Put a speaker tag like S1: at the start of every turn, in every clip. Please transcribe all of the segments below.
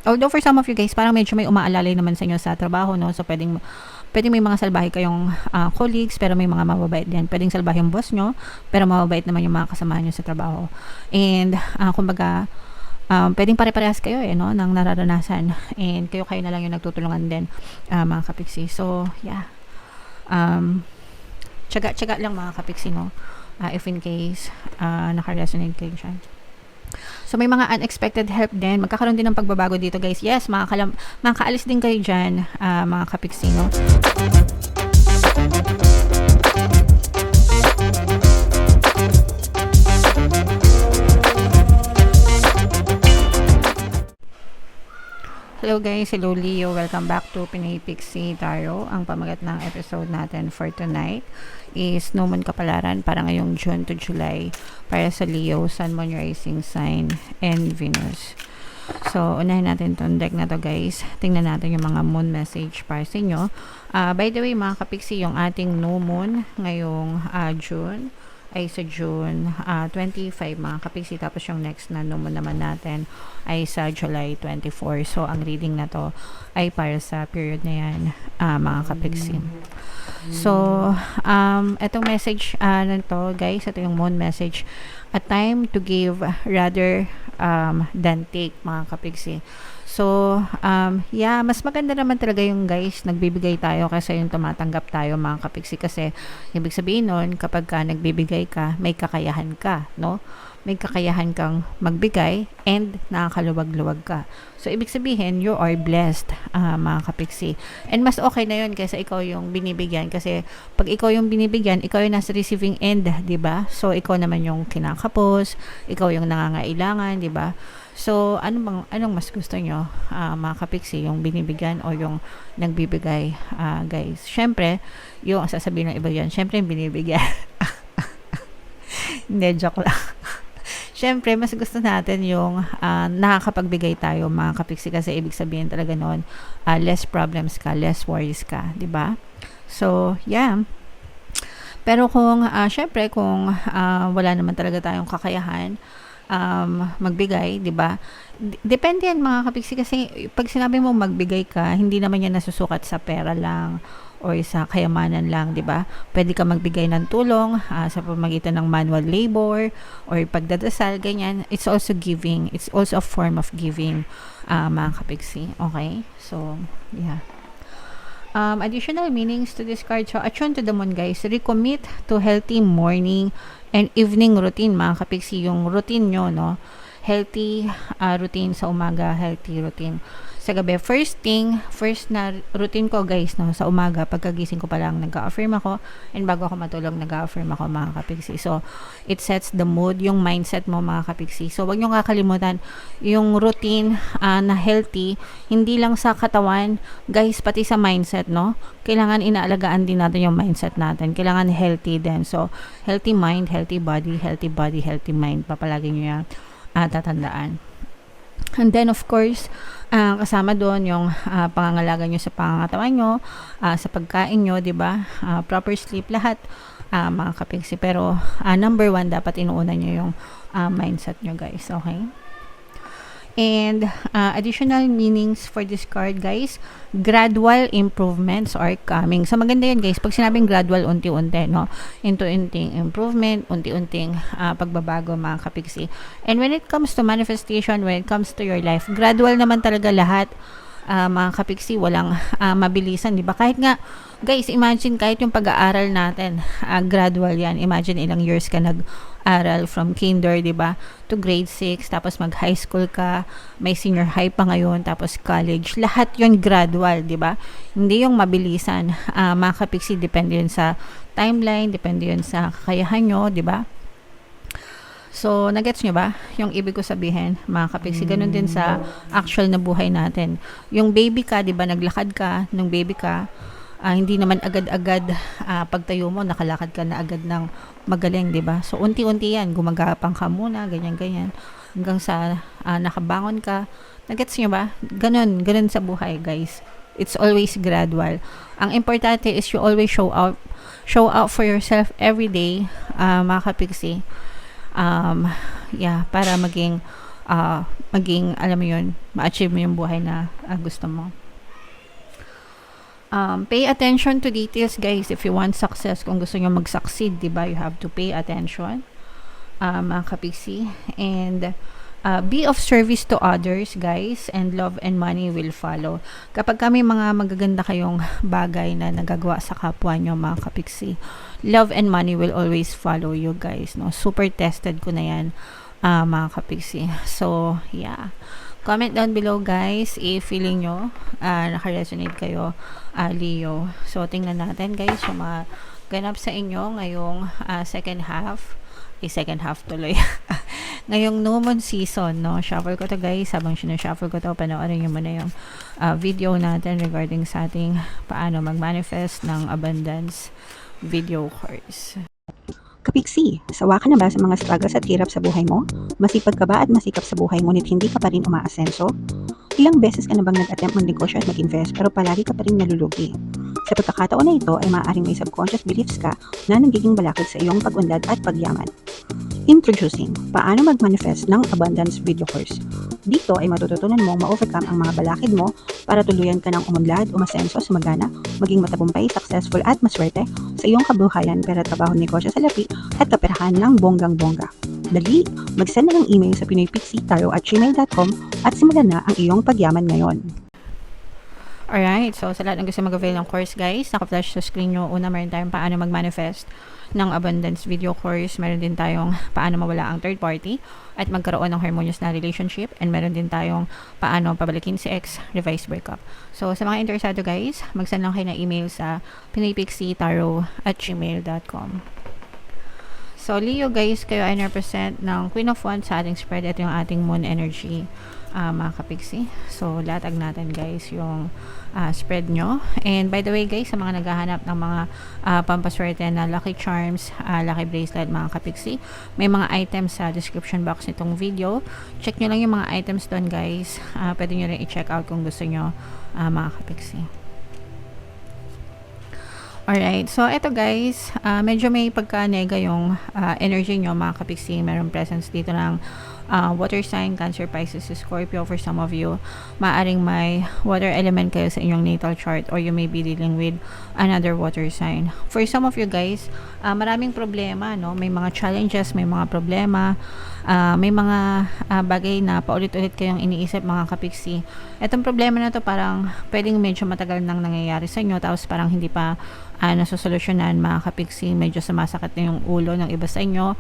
S1: Although for some of you guys, parang medyo may umaalalay naman sa inyo sa trabaho, no? So, pwedeng may mga salbahe kayong colleagues, pero may mga mababait din. Pwedeng salbahe yung boss nyo, pero mababait naman yung mga kasamahan nyo sa trabaho. And, kumbaga, pwedeng pare-parehas kayo no, ng nararanasan. And kayo na lang yung nagtutulungan din, mga kapiksi. So, yeah. Tsaga lang mga kapiksi, no? If in case, naka-resonate kayo dyan. So, may mga unexpected help din. Magkakaroon din ng pagbabago dito, guys. Yes, makakaalis din kayo dyan, mga kapiksi, no? Hello guys, hello Leo. Welcome back to Pinay Pixie Tarot. Ang pamagat ng episode natin for tonight is No Moon Kapalaran para ngayong June to July para sa Leo, Sun, Moon, Rising Sign, and Venus. So, unahin natin itong deck na to guys. Tingnan natin yung mga moon message para sa inyo. By the way mga kapiksi, yung ating No Moon ngayong June ay sa June 25 mga kapiksi, tapos yung next na No Moon naman natin ay sa July 24. So ang reading na to ay para sa period na yan, mga kapiksi. So etong message na to guys, ito yung moon message: a time to give rather than take, mga kapiksi. So, yeah, mas maganda naman talaga yung guys, nagbibigay tayo kasi yung tumatanggap tayo, mga kapiksi. Kasi, ibig sabihin nun, kapag ka nagbibigay ka, may kakayahan ka, no? May kakayahan kang magbigay and nakakaluwag-luwag ka. So, ibig sabihin, you are blessed, mga kapiksi. And mas okay na yun kaysa ikaw yung binibigyan. Kasi, pag ikaw yung binibigyan, ikaw yung nasa receiving end, diba? So, ikaw naman yung kinakapos, ikaw yung nangangailangan, diba? So, anong mas gusto nyo, mga kapiksi, yung binibigyan o yung nagbibigay, guys? Syempre, yung sasabihin ng iba yan, syempre yung binibigyan. Hindi, joke lang. Syempre, mas gusto natin yung nakakapagbigay tayo, mga kapiksi, kasi ibig sabihin talaga nun, less problems ka, less worries ka, diba? So, yeah. Pero kung, syempre, kung wala naman talaga tayong kakayahan, magbigay, 'di ba? Depende yan mga kapiksi, kasi pag sinabi mo magbigay ka, hindi naman yan nasusukat sa pera lang or sa kayamanan lang, 'di ba? Pwede ka magbigay ng tulong sa pamamagitan ng manual labor or pagdadasal, ganyan. It's also giving. It's also a form of giving, mga kapiksi. Okay? So, yeah. Additional meanings to this card. So, attune to the moon, guys. Recommit to healthy morning and evening routine, mga kapiksi. Yung routine nyo, no? Healthy routine sa umaga, healthy routine sa gabi. First na routine ko, guys, no? Sa umaga, pagkagising ko pa lang, nag-affirm ako. And bago ako matulog, nag-affirm ako, mga kapiksi. So, it sets the mood, yung mindset mo, mga kapiksi. So, wag nyo kakalimutan yung routine na healthy, hindi lang sa katawan, guys, pati sa mindset, no? Kailangan inaalagaan din natin yung mindset natin. Kailangan healthy din. So, healthy mind, healthy body, healthy body, healthy mind. Papalagi nyo yan tatandaan. And then, of course, kasama doon yung pangangalaga nyo sa pangangatawan nyo, sa pagkain nyo, diba? Proper sleep, lahat, mga kapiksi. Pero, number one, dapat inuuna nyo yung mindset nyo, guys. Okay? And additional meanings for this card, guys: gradual improvements are coming. So maganda yan, guys, pag sinabing gradual, unti-unti, no? Unti-unting improvement, unti-unting pagbabago, mga kapiksi. And when it comes to manifestation, when it comes to your life, gradual naman talaga lahat, mga kapiksi. Walang mabilisan, di ba? Kahit nga, guys, imagine kahit yung pag-aaral natin, gradual yan. Imagine ilang years ka nag-aral from kinder, di ba, to grade 6, tapos mag-high school ka, may senior high pa ngayon, tapos college. Lahat yon gradual, di ba? Hindi yung mabilisan, mga kapiksi. Depende yun sa timeline, depende yun sa kakayahan nyo, di ba? So, nagets nyo ba yung ibig ko sabihin, mga kapiksi? Ganun din sa actual na buhay natin. Yung baby ka, di ba, naglakad ka, nung baby ka, hindi naman agad-agad pagtayo mo, nakalakad ka na agad ng magaling, di ba? So, unti-unti yan. Gumagapang ka muna, ganyan-ganyan. Hanggang sa nakabangon ka. Nagets nyo ba? Ganun sa buhay, guys. It's always gradual. Ang importante is you always show out for yourself every day, mga kapiksi. Yeah, para maging maging, alam mo yun, ma-achieve mo yung buhay na gusto mo. Pay attention to details, guys. If you want success, kung gusto nyo mag-succeed, diba, you have to pay attention, mga kapiksi. And be of service to others, guys, and love and money will follow. Kapag kami mga magaganda kayong bagay na nagagawa sa kapwa nyo, mga kapiksi, love and money will always follow you, guys, no? Super tested ko na yan, mga kapiksi. So, yeah. Comment down below, guys, if feeling nyo naka-resonate kayo, Leo. So, tingnan natin, guys, yung mga ganap sa inyo ngayong second half tuloy. Ngayong new moon season, no? Shuffle ko to, guys. Habang sinushuffle ko to, panoorin nyo muna yung video natin regarding sa ating paano mag-manifest ng abundance video course.
S2: Kapiksi, sawa ka na ba sa mga struggles at hirap sa buhay mo? Masipag ka ba at masikap sa buhay ngunit hindi ka pa rin umaasenso? Ilang beses ka na bang nag-attempt magnegosyo at mag-invest pero palagi ka pa rin nalulugi? Sa pagkakataon na ito ay maaaring may subconscious beliefs ka na nagiging balakid sa iyong pag-unlad at pagyaman. Introducing, paano mag-manifest ng abundance video course. Dito ay matututunan mong ma-overcome ang mga balakid mo para tuluyan ka ng umunlad, umasenso, sumagana, maging matagumpay, successful at maswerte sa iyong kabuhayan, pera, trabaho, negosyo sa lapi at kaperahan ng bonggang-bongga. Dali, mag-send na ng email sa pinoypixie@gmail.com at simulan na ang iyong pagyaman ngayon.
S1: Alright, so sa lahat ng gusto mag-avail ng course, guys, naka-flash sa screen nyo. Una, meron tayong paano mag-manifest ng abundance video course. Meron din tayong paano mawala ang third party at magkaroon ng harmonious na relationship. And meron din tayong paano pabalikin si ex, revise breakup. So sa mga interesado, guys, mag-send lang kayo na email sa pinoypixie@gmail.com. So Leo, guys, kayo ay represent ng Queen of Wands sa ating spread. Ito yung ating moon energy, mga kapiksi. So latag natin, guys, yung spread nyo. And by the way, guys, sa mga naghahanap ng mga pampaswerte na lucky charms, lucky bracelet, mga kapiksi, may mga items sa description box nitong video. Check nyo lang yung mga items doon, guys. Pwede nyo rin i-check out kung gusto nyo, mga kapiksi. Alright, so eto, guys, medyo may pagka-nega yung energy nyo, mga kapiksi. Merong presence dito ng water sign, Cancer, Pisces, Scorpio. For some of you, maaring may water element kayo sa inyong natal chart, or you may be dealing with another water sign. For some of you, guys, maraming problema, no? May mga challenges, may mga problema, may mga bagay na paulit-ulit kayong iniisip, mga kapiksi. Etong problema na to parang pwedeng medyo matagal nang nangyayari sa inyo, tapos parang hindi pa nasosolusyonan, mga kapiksi. Medyo sumasakit na yung ulo ng iba sa inyo.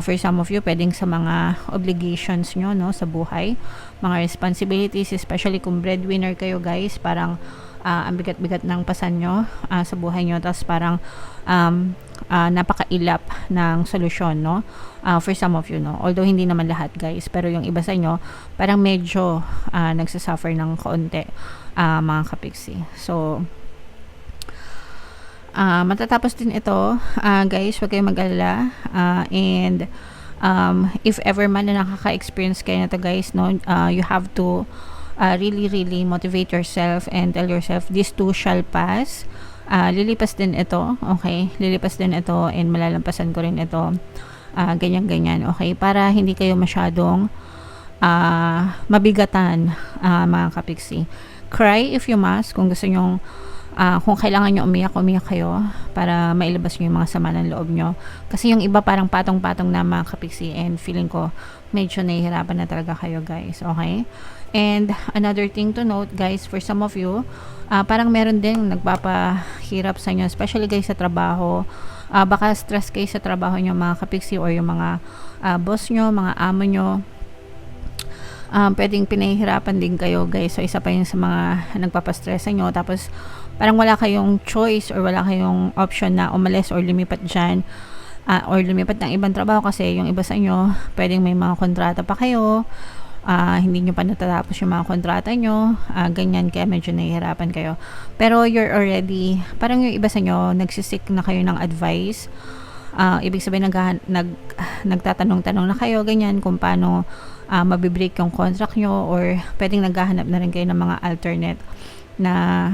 S1: For some of you, pwedeng sa mga obligations nyo, no, sa buhay, mga responsibilities, especially kung breadwinner kayo, guys, parang ang bigat-bigat ng pasan nyo sa buhay nyo, tapos parang napakailap ng solusyon, no? For some of you, no? Although hindi naman lahat, guys, pero yung iba sa inyo parang medyo nagsasuffer ng kaunti, mga kapiksi. So matatapos din ito, guys, huwag kayong mag-alala. And if ever man na nakaka-experience kayo na to, guys, no, you have to really motivate yourself and tell yourself, this too shall pass. Lilipas din ito, okay? Lilipas din ito, and malalampasan ko rin ito. Ganyan, okay? Para hindi kayo masyadong mabigatan, mga kapiksi. Cry if you must. Kung gusto nyong kung kailangan nyo umiyak kayo para mailabas nyo yung mga sama ng loob nyo. Kasi yung iba parang patong-patong na, mga kapiksi, and feeling ko medyo nahihirapan na talaga kayo, guys, okay? And another thing to note, guys, for some of you, parang meron din nagpapahirap sa inyo, especially, guys, sa trabaho. Baka stress kayo sa trabaho nyo, mga kapiksi, or yung mga boss nyo, mga amo nyo. Pwedeng pinahihirapan din kayo, guys. So isa pa yun sa mga nagpapastress sa inyo. Tapos parang wala kayong choice or wala kayong option na umalis or lumipat dyan, or lumipat ng ibang trabaho, kasi yung iba sa inyo pwedeng may mga kontrata pa kayo, hindi nyo pa natatapos yung mga kontrata nyo, ganyan, kaya medyo nahihirapan kayo. Pero you're already, parang yung iba sa inyo nagsisik na kayo ng advice. Ibig sabihin nagtatanong-tanong na kayo, ganyan, kung paano mabibreak yung contract nyo, or pwedeng naghahanap na rin kayo ng mga alternate na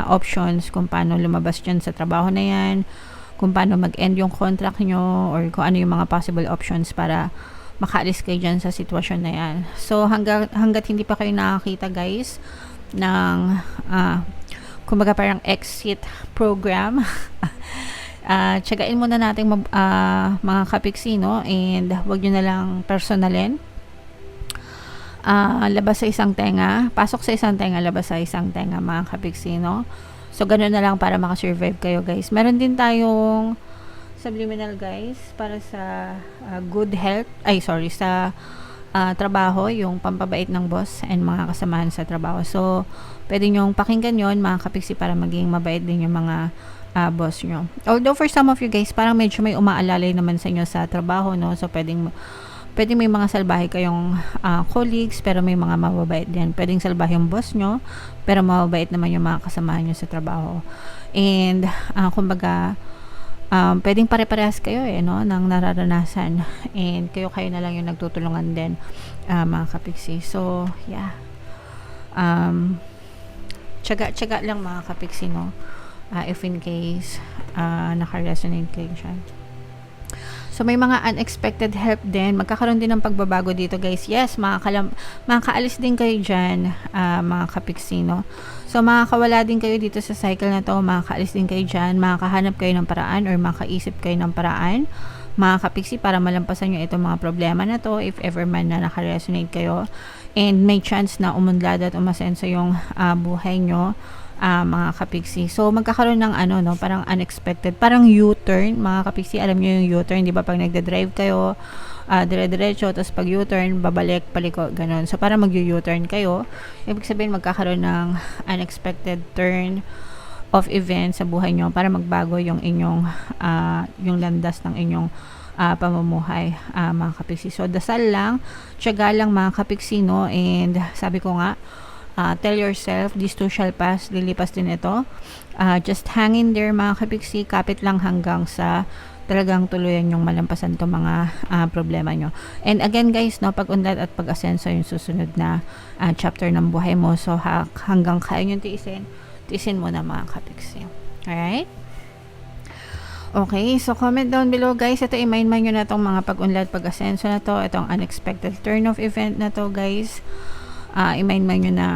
S1: options kung paano lumabas dyan sa trabaho na yan, kung paano mag-end yung contract nyo, or kung ano yung mga possible options para makaalis kayo dyan sa sitwasyon na yan. So, hanggat hindi pa kayo nakakita guys ng kumbaga parang exit program, tsagain muna natin mga kapiksi, no? And wag nyo na lang personalin. Labas sa isang tenga, pasok sa isang tenga, labas sa isang tenga, mga kapiksi, no? So, ganun na lang para makasurvive kayo guys. Meron din tayong subliminal guys para sa good health, sa trabaho, yung pampabait ng boss and mga kasamahan sa trabaho. So, pwede nyong pakinggan yon mga kapiksi para maging mabait din yung mga boss nyo. Although for some of you guys, parang medyo may umaalalay naman sa inyo sa trabaho, no? So, pwedeng may mga salbahe kayong colleagues, pero may mga mababait din. Pwedeng salbahe yung boss nyo, pero mababait naman yung mga kasamahan nyo sa trabaho. And, kumbaga, pwedeng pare-parehas kayo no, ng nararanasan. And kayo na lang yung nagtutulungan din, mga kapiksi. So, yeah. Tsaga lang mga kapiksi, no? If in case naka-resonate kayo dyan. So, may mga unexpected help din. Magkakaroon din ng pagbabago dito, guys. Yes, makakaalis din kayo dyan, mga kapiksi, no? So, makakawala din kayo dito sa cycle na to. Makakaalis din kayo dyan. Makakahanap kayo ng paraan or makaisip kayo ng paraan, mga kapiksi, para malampasan nyo itong mga problema na to if ever man na naka-resonate kayo. And may chance na umunlad at umasenso yung buhay nyo, mga kapiksi. So, magkakaroon ng no, parang unexpected, parang U-turn, mga kapiksi. Alam nyo yung U-turn, di ba? Pag nagda-drive kayo, dire-diretso, tapos pag U-turn, babalik, paliko, ganun. So, para mag-U-turn kayo, ibig sabihin magkakaroon ng unexpected turn of events sa buhay nyo para magbago yung inyong, yung landas ng inyong pamumuhay, mga kapiksi. So, dasal lang, tiyaga lang, mga kapiksi, no? And sabi ko nga, tell yourself, this too shall pass, lilipas din ito. Just hang in there, mga kapiksi, kapit lang hanggang sa talagang tuluyan yung malampasan to mga problema nyo. And again guys, no, pag-unlad at pag-asenso yung susunod na chapter ng buhay mo. So, hanggang kaya nyo tiisin mo na, mga kapiksi. Alright? Okay, so comment down below guys. Ito, i-mind nyo na itong mga pag-unlad, pag-asenso na to. Itong unexpected turn of event na to, guys. I-mind nyo na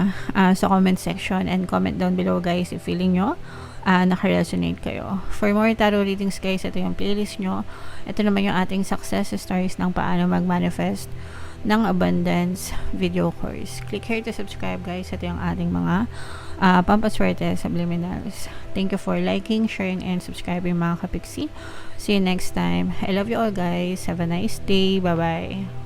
S1: sa comment section, and comment down below guys if feeling nyo naka-resonate kayo. For more tarot readings guys, ito yung playlist nyo. Ito naman yung ating success stories ng paano mag-manifest ng abundance video course. Click here to subscribe guys. Ito yung ating mga pampaswerte subliminals. Thank you for liking, sharing, and subscribing, mga kapiksi. See you next time. I love you all guys. Have a nice day. Bye bye.